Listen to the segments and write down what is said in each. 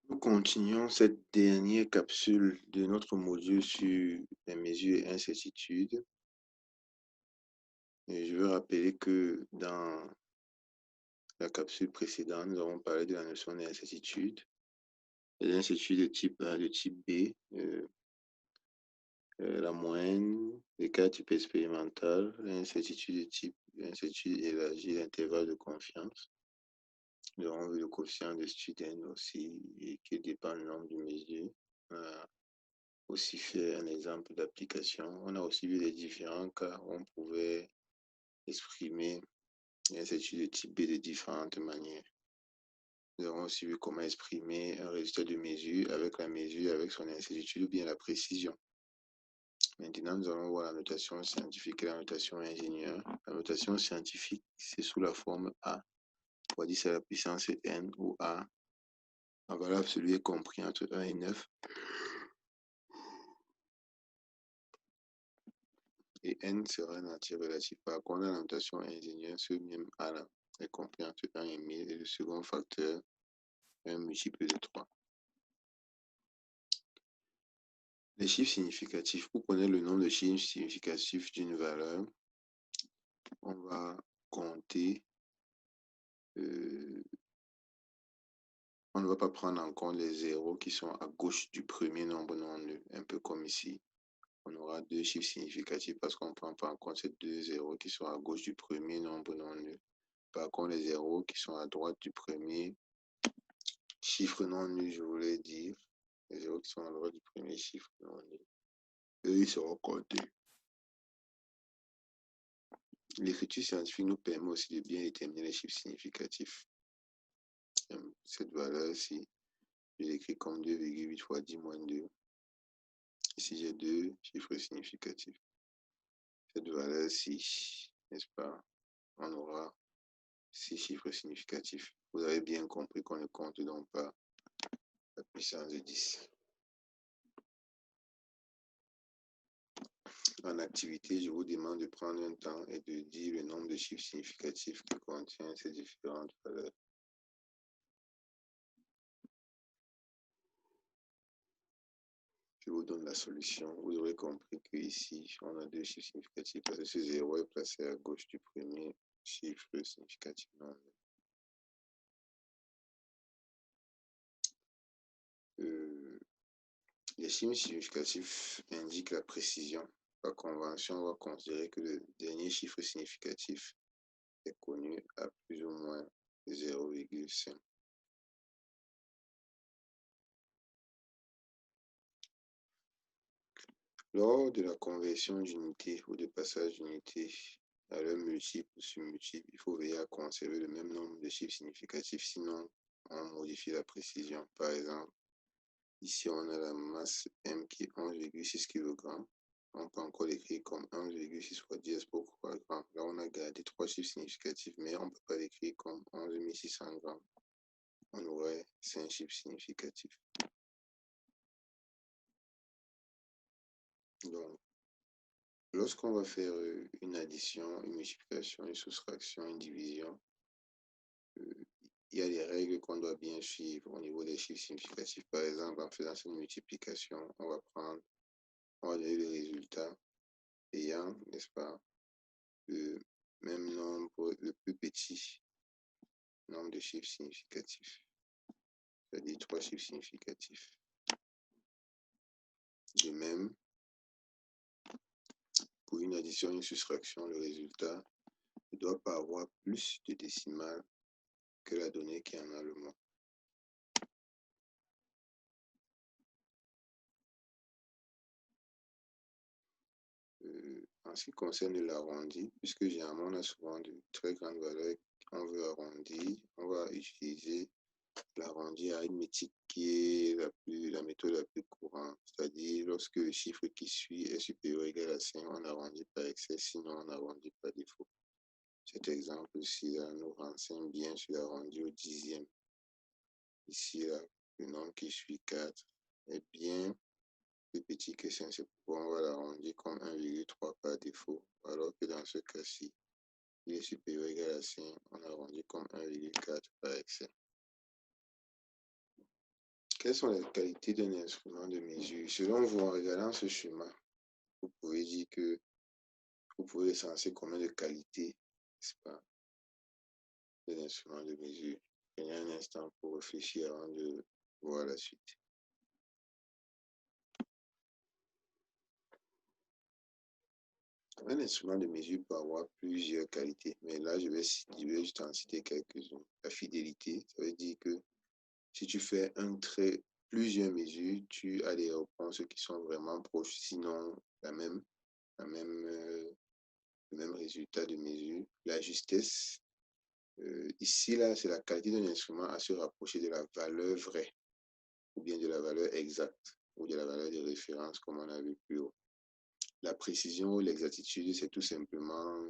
Nous continuons cette dernière capsule de notre module sur les mesures et incertitudes. Et je veux rappeler que dans la capsule précédente, nous avons parlé de la notion d'incertitude. Les incertitudes de type A, de type B, la moyenne, les cas type expérimental, l'incertitude de type incertitude élargie, l'intervalle de confiance. Nous avons vu le coefficient de Student aussi, et qui dépend du nombre de mesures. On a aussi fait un exemple d'application. On a aussi vu les différents cas où on pouvait exprimer l'incertitude de type B de différentes manières. Nous avons aussi vu comment exprimer un résultat de mesure avec la mesure, avec son incertitude ou bien la précision. Maintenant, nous allons voir la notation scientifique et la notation ingénieur. La notation scientifique, c'est sous la forme A. On va dire c'est la puissance n, où A, en valeur absolue, est compris entre 1 et 9. Et n sera un entier relatif. Par contre, la notation ingénieur, ce même A là est compris entre 1 et 1000 et le second facteur est un multiple de 3. Les chiffres significatifs. Pour connaître le nombre de chiffres significatifs d'une valeur, on va compter. On ne va pas prendre en compte les zéros qui sont à gauche du premier nombre non nul, un peu comme ici. On aura deux chiffres significatifs parce qu'on ne prend pas en compte ces deux zéros qui sont à gauche du premier nombre non nul. Par contre, les zéros qui sont à droite du premier chiffre non nul, je voulais dire, les zéros qui sont à droite du premier chiffre non nul, eux, ils seront comptés. L'écriture scientifique nous permet aussi de bien déterminer les chiffres significatifs. Cette valeur-ci, je l'écris comme 2,8 fois 10 moins 2. Ici, j'ai deux chiffres significatifs. Cette valeur-ci, n'est-ce pas, on aura 6 chiffres significatifs. Vous avez bien compris qu'on ne compte donc pas la puissance de 10. En activité, je vous demande de prendre un temps et de dire le nombre de chiffres significatifs que contiennent ces différentes valeurs. Je vous donne la solution. Vous aurez compris qu'ici, on a deux chiffres significatifs parce que ce 0 est placé à gauche du premier chiffre significatif. Les chiffres significatifs indiquent la précision. Par convention, on va considérer que le dernier chiffre significatif est connu à plus ou moins 0,5. Lors de la conversion d'unité ou de passage d'unité à leur multiple ou submultiple, il faut veiller à conserver le même nombre de chiffres significatifs, sinon on modifie la précision. Par exemple, ici on a la masse M qui est 11,6 kg. On peut encore l'écrire comme 11,6 fois 10 pour 3 grammes. Là, on a gardé trois chiffres significatifs, mais on ne peut pas l'écrire comme 11 600 grammes. On aurait 5 chiffres significatifs. Donc, lorsqu'on va faire une addition, une multiplication, une soustraction, une division, il y a des règles qu'on doit bien suivre au niveau des chiffres significatifs. Par exemple, en faisant cette multiplication, on va donner le résultat ayant, n'est-ce pas, le même nombre, le plus petit nombre de chiffres significatifs, c'est-à-dire 3 chiffres significatifs. De même, pour une addition et une soustraction, le résultat ne doit pas avoir plus de décimales que la donnée qui en a le moins. En ce qui concerne l'arrondi, puisque généralement on a souvent de très grandes valeurs qu'on veut arrondir, on va utiliser l'arrondi arithmétique qui est la méthode la plus courante, c'est-à-dire lorsque le chiffre qui suit est supérieur ou égal à 5, on arrondit par excès, sinon on arrondit par défaut. Cet exemple-ci nous renseigne bien sur l'arrondi au dixième. Ici, là, le nombre qui suit 4 est bien plus petit que 5, c'est pourquoi on va l'arrondir comme 1,3 par défaut, alors que dans ce cas-ci, il est supérieur ou égal à 5, on arrondit comme 1,4 par excès. Quelles sont les qualités d'un instrument de mesure? Selon vous, en regardant ce schéma, vous pouvez dire que vous pouvez recenser combien de qualités, n'est-ce pas, d'un instrument de mesure. Prenez un instant pour réfléchir avant de voir la suite. Un instrument de mesure peut avoir plusieurs qualités, mais là, je vais juste en citer quelques-unes. La fidélité, ça veut dire que si tu fais plusieurs mesures, tu as des réponses qui sont vraiment proches, sinon la même, le même résultat de mesure. La justesse, ici, là, c'est la qualité d'un instrument à se rapprocher de la valeur vraie, ou bien de la valeur exacte, ou de la valeur de référence, comme on a vu plus haut. La précision ou l'exactitude, c'est tout simplement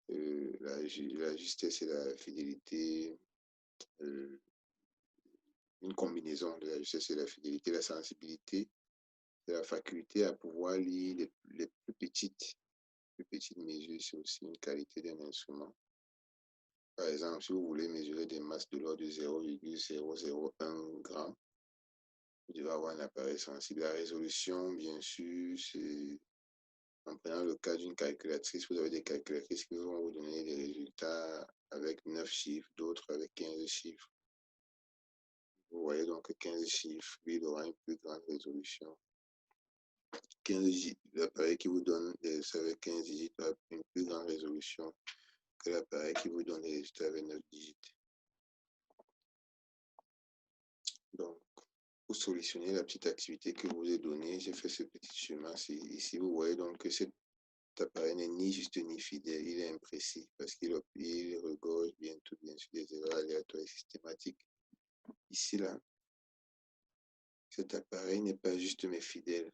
la justesse et la fidélité, une combinaison de la justesse et de la fidélité. La sensibilité, c'est la faculté à pouvoir lire les plus petites mesures, c'est aussi une qualité d'un instrument. Par exemple, si vous voulez mesurer des masses de l'ordre de 0,001 g, vous devez avoir un appareil sensible. La résolution, bien sûr, c'est en prenant le cas d'une calculatrice, vous avez des calculatrices qui vont vous donner des résultats avec 9 chiffres, d'autres avec 15 chiffres. Vous voyez donc 15 chiffres, lui, il aura une plus grande résolution. L'appareil qui vous donne des résultats avec 15 digits aura une plus grande résolution que l'appareil qui vous donne des résultats avec 9 digits. Donc, pour solutionner la petite activité que je vous ai donnée, j'ai fait ce petit schéma. Ici, vous voyez donc que cet appareil n'est ni juste ni fidèle, il est imprécis parce qu'il regorge bien sûr des erreurs aléatoires et systématiques. Ici, là, cet appareil n'est pas juste mais fidèle.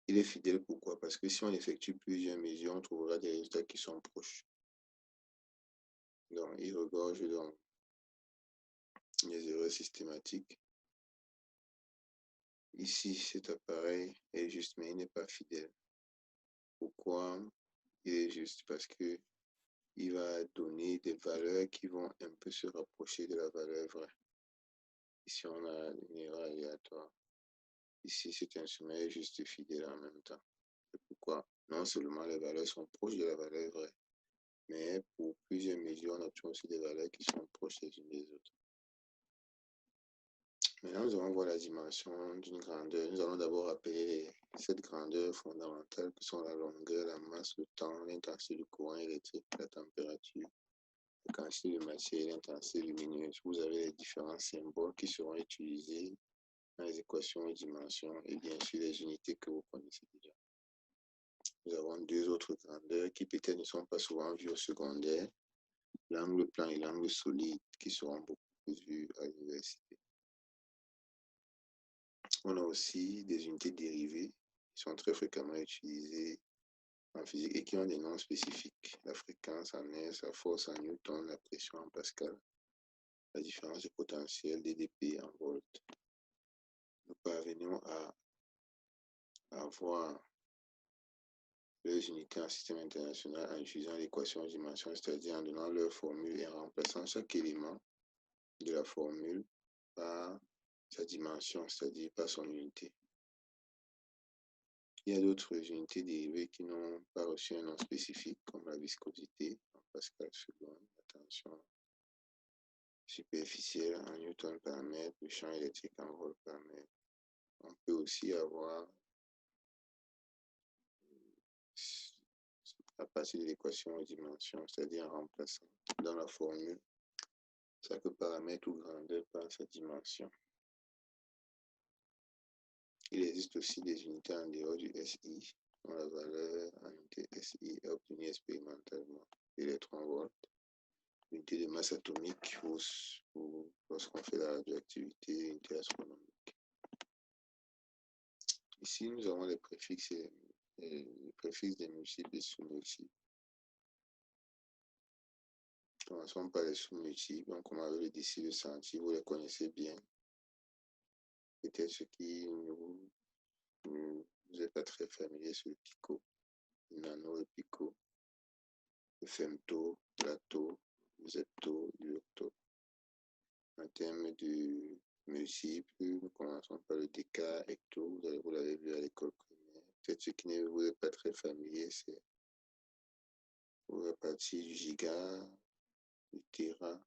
Il est fidèle pourquoi? Parce que si on effectue plusieurs mesures, on trouvera des résultats qui sont proches. Donc, il regorge donc les erreurs systématiques. Ici, cet appareil est juste, mais il n'est pas fidèle. Pourquoi il est juste? Parce que il va donner des valeurs qui vont un peu se rapprocher de la valeur vraie. Ici, on a une erreur aléatoire. Ici, cet instrument est juste fidèle en même temps. C'est pourquoi non seulement les valeurs sont proches de la valeur vraie, mais pour plusieurs mesures, on obtient aussi des valeurs qui sont proches les unes des autres. Maintenant, nous allons voir la dimension d'une grandeur. Nous allons d'abord appeler cette grandeur fondamentale que sont la longueur, la masse, le temps, l'intensité du courant électrique, la température, la quantité de matière et l'intensité lumineuse. Vous avez les différents symboles qui seront utilisés dans les équations et dimensions et bien sûr les unités que vous connaissez déjà. Nous avons deux autres grandeurs qui peut-être ne sont pas souvent vues au secondaire, l'angle plan et l'angle solide qui seront beaucoup plus vus à l'université. On a aussi des unités dérivées qui sont très fréquemment utilisées en physique et qui ont des noms spécifiques. La fréquence en Hertz, la force en Newton, la pression en Pascal, la différence de potentiel dDP en volts. Nous parvenons à avoir les unités en système international en utilisant l'équation de dimension, c'est-à-dire en donnant leur formule et en remplaçant chaque élément de la formule par sa dimension, c'est-à-dire par son unité. Il y a d'autres unités dérivées qui n'ont pas reçu un nom spécifique, comme la viscosité en Pascal seconde, la tension superficielle en Newton par mètre, le champ électrique en volt par mètre. On peut aussi avoir, à partir de l'équation de dimension, c'est-à-dire en remplaçant dans la formule chaque paramètre ou grandeur par sa dimension. Il existe aussi des unités en dehors du SI, dont la valeur en unité SI est obtenue expérimentalement. Électron-volt, unité de masse atomique ou lorsqu'on fait la radioactivité, unité astronomique. Ici, nous avons les préfixes des multiples et sous-multiples. Commençons par les sous-multiples. Donc, comme avec le décile centi, vous les connaissez bien. Peut-être ce qui vous n'êtes pas très familier sur le pico, le nano et pico, le femto, l'atto, le zepto, l'urto. En termes de multiples. Nous commençons par le déca, hecto, vous l'avez vu à l'école primaire. Peut-être ce qui ne vous est pas très familier, c'est pour la partie du giga, du téra,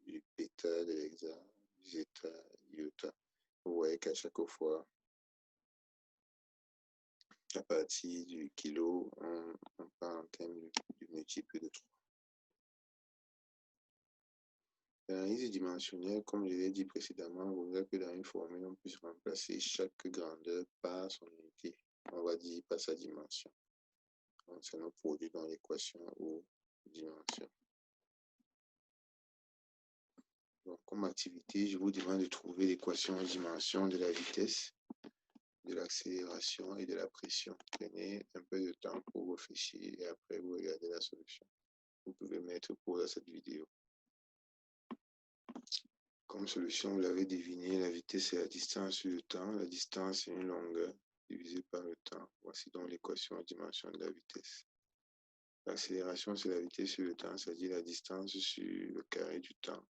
du péta, de l'hexa, du zeta, du iota. Vous voyez qu'à chaque fois, à partir du kilo, on part en termes du multiple de 3. L'analyse dimensionnelle, comme je l'ai dit précédemment, voudrait que dans une formule, on puisse remplacer chaque grandeur par son unité. On va dire par sa dimension. Donc, ça nous produit dans l'équation aux dimensions. Donc, comme activité, je vous demande de trouver l'équation aux dimensions de la vitesse, de l'accélération et de la pression. Prenez un peu de temps pour réfléchir et après vous regardez la solution. Vous pouvez mettre pause à cette vidéo. Comme solution, vous l'avez deviné, la vitesse est la distance sur le temps. La distance est une longueur divisée par le temps. Voici donc l'équation aux dimensions de la vitesse. L'accélération, c'est la vitesse sur le temps, c'est-à-dire la distance sur le carré du temps.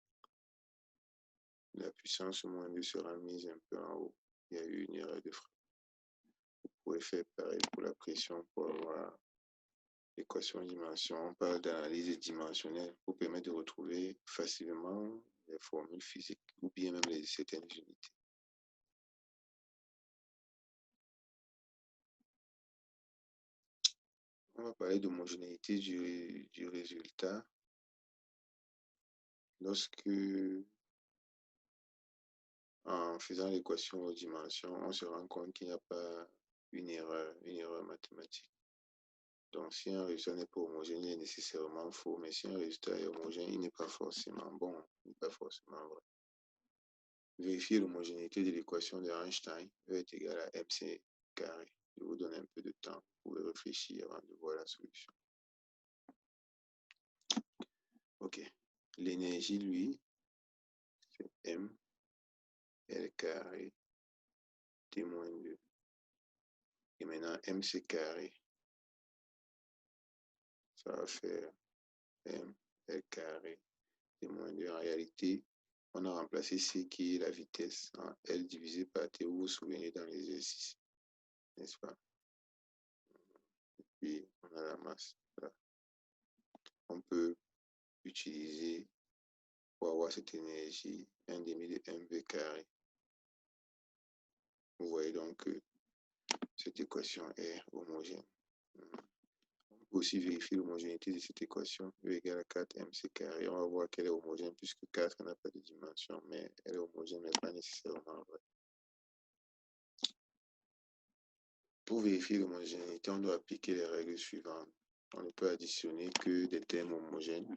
La puissance moins 2 sera mise un peu en haut. Il y a eu une erreur de frappe. Vous pouvez faire pareil pour la pression pour avoir l'équation aux dimensions. On parle d'analyse dimensionnelle pour permettre de retrouver facilement les formules physiques ou bien même certaines unités. On va parler d'homogénéité du résultat lorsque, en faisant l'équation aux dimensions, on se rend compte qu'il n'y a pas une erreur mathématique. Donc, si un résultat n'est pas homogène, il est nécessairement faux, mais si un résultat est homogène, il n'est pas forcément bon, il n'est pas forcément vrai. Vérifier l'homogénéité de l'équation de Einstein, E est égal à mc carré. Je vous donne un peu de temps pour réfléchir avant de voir la solution. Ok. L'énergie, lui, c'est M L carré T moins 2. Et maintenant, MC carré, ça va faire M L carré T moins 2. En réalité, on a remplacé C qui est la vitesse en L divisé par T. Vous vous souvenez dans l'exercice, n'est-ce pas? Et puis, on a la masse. Là. On peut utiliser pour avoir cette énergie 1 demi de mv carré. Vous voyez donc que cette équation est homogène. On peut aussi vérifier l'homogénéité de cette équation. E égale à 4 mc carré. On va voir qu'elle est homogène puisque 4 n'a pas de dimension, mais elle est homogène, mais pas nécessairement vraie. Pour vérifier l'homogénéité, on doit appliquer les règles suivantes. On ne peut additionner que des termes homogènes.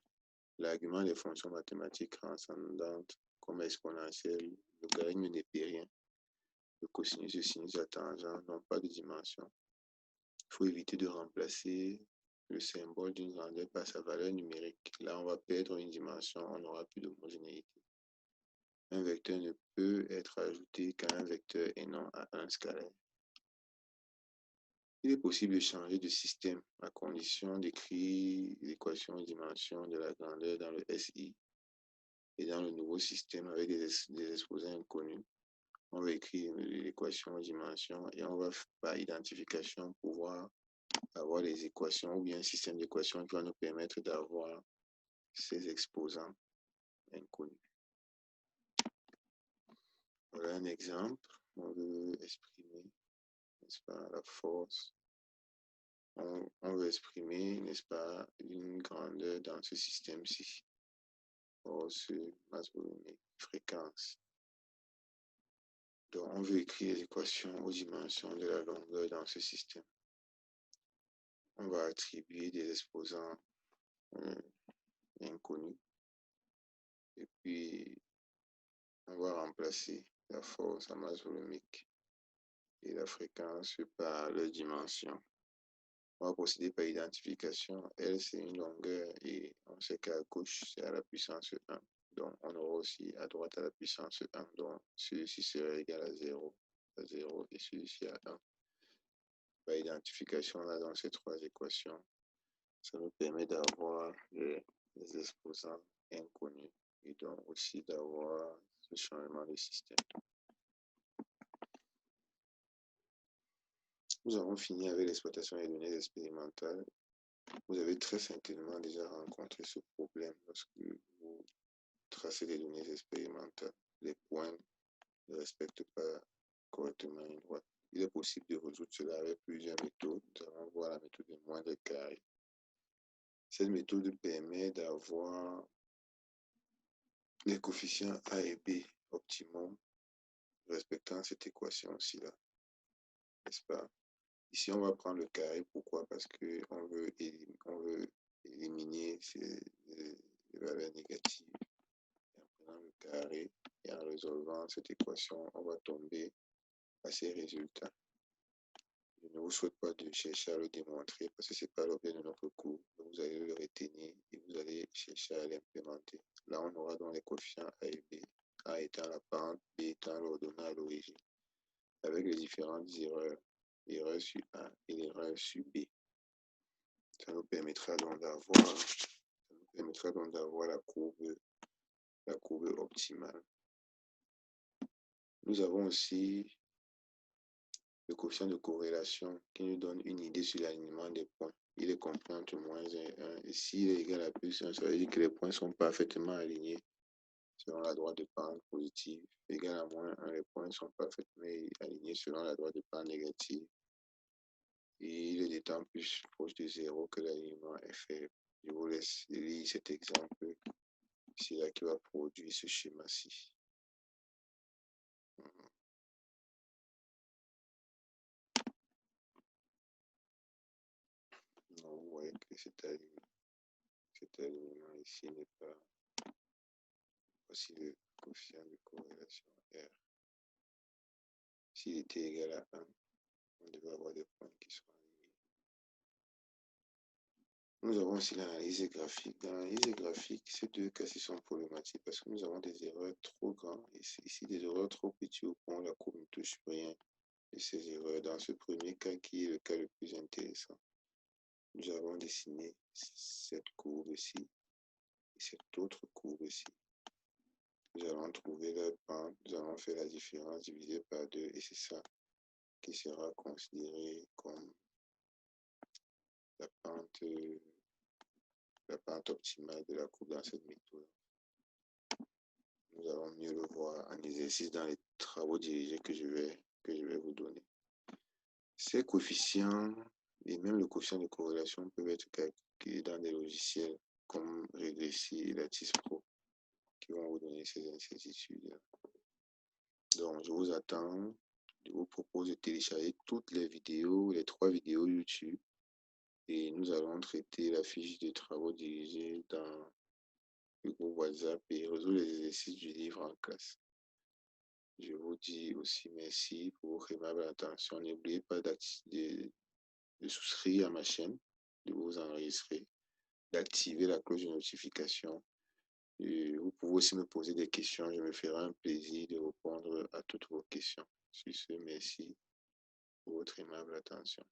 L'argument des fonctions mathématiques transcendantes comme exponentielle, logarithme népérien, le cosinus et sinus à tangent n'ont pas de dimension. Il faut éviter de remplacer le symbole d'une grandeur par sa valeur numérique. Là, on va perdre une dimension, on n'aura plus d'homogénéité. Un vecteur ne peut être ajouté qu'à un vecteur et non à un scalaire. Il est possible de changer de système à condition d'écrire l'équation de dimension de la grandeur dans le SI. Et dans le nouveau système avec des exposés inconnus, on va écrire l'équation de dimension et on va, par identification, pouvoir avoir les équations ou bien un système d'équations qui va nous permettre d'avoir ces exposants inconnus. Voilà un exemple. On veut exprimer, n'est-ce pas, la force. On veut exprimer, n'est-ce pas, une grandeur dans ce système-ci. Force, masse volumique, fréquence. Donc, on veut écrire les équations aux dimensions de la longueur dans ce système. On va attribuer des exposants inconnus. Et puis, on va remplacer la force, la masse volumique et la fréquence par leur dimension. On va procéder par identification. L, c'est une longueur et on sait qu'à gauche, c'est à la puissance 1. Donc, on aura aussi à droite à la puissance 1. Donc, celui-ci serait égal à 0 et celui-ci à 1. Par identification, là, dans ces trois équations, ça nous permet d'avoir les exposants inconnus et donc aussi d'avoir ce changement de système. Nous avons fini avec l'exploitation des données expérimentales. Vous avez très certainement déjà rencontré ce problème lorsque vous tracez des données expérimentales. Les points ne respectent pas correctement une droite. Il est possible de résoudre cela avec plusieurs méthodes. Nous allons voir la méthode des moindres carrés. Cette méthode permet d'avoir les coefficients A et B optimum respectant cette équation aussi-là, n'est-ce pas? Ici, on va prendre le carré. Pourquoi? Parce qu'on veut éliminer les valeurs négatives. En prenant le carré et en résolvant cette équation, on va tomber à ces résultats. Je ne vous souhaite pas de chercher à le démontrer parce que ce n'est pas l'objet de notre cours. Vous allez le retenir et vous allez chercher à l'implémenter. Là, on aura donc les coefficients A et B. A étant la pente, B étant l'ordonnée à l'origine, avec les différentes erreurs. L'erreur sur A et l'erreur sur B. Ça nous permettra donc d'avoir la courbe optimale. Nous avons aussi le coefficient de corrélation qui nous donne une idée sur l'alignement des points. Il est compris entre moins 1 et 1. Et s'il est égal à plus 1, ça veut dire que les points sont parfaitement alignés selon la droite de pente positive. Égal à moins 1, les points sont parfaitement alignés selon la droite de pente négative. Et il est d'autant plus proche de 0 que l'alignement est faible. Je vous laisse lire cet exemple. C'est là qui va produire ce schéma-ci. Vous voyez que cet alignement ici n'est pas aussi le coefficient de corrélation R. S'il était égal à 1, on devait avoir des points qui sont alignés. Nous avons aussi l'analyse graphique. Dans l'analyse graphique, ces deux cas-ci sont problématiques parce que nous avons des erreurs trop grandes et ici des erreurs trop petites au point où la courbe ne touche rien de ces erreurs. Dans ce premier cas, qui est le cas le plus intéressant, nous avons dessiné cette courbe-ci et cette autre courbe-ci. Nous allons trouver leur pente, nous allons faire la différence divisée par 2 et c'est ça qui sera considéré comme la pente optimale de la courbe dans cette méthode. Nous allons mieux le voir en exercice dans les travaux dirigés que je vais vous donner. Ces coefficients et même le coefficient de corrélation peuvent être calculés dans des logiciels comme Regressy et Lattice Pro qui vont vous donner ces incertitudes. Donc, je vous attends. Je vous propose de télécharger toutes les vidéos, les 3 vidéos YouTube. Et nous allons traiter la fiche de travaux dirigés dans le groupe WhatsApp et résoudre les exercices du livre en classe. Je vous dis aussi merci pour votre aimable attention. N'oubliez pas de souscrire à ma chaîne, de vous enregistrer, d'activer la cloche de notification. Et vous pouvez aussi me poser des questions. Je me ferai un plaisir de répondre à toutes vos questions. Sur ce, merci pour votre aimable attention.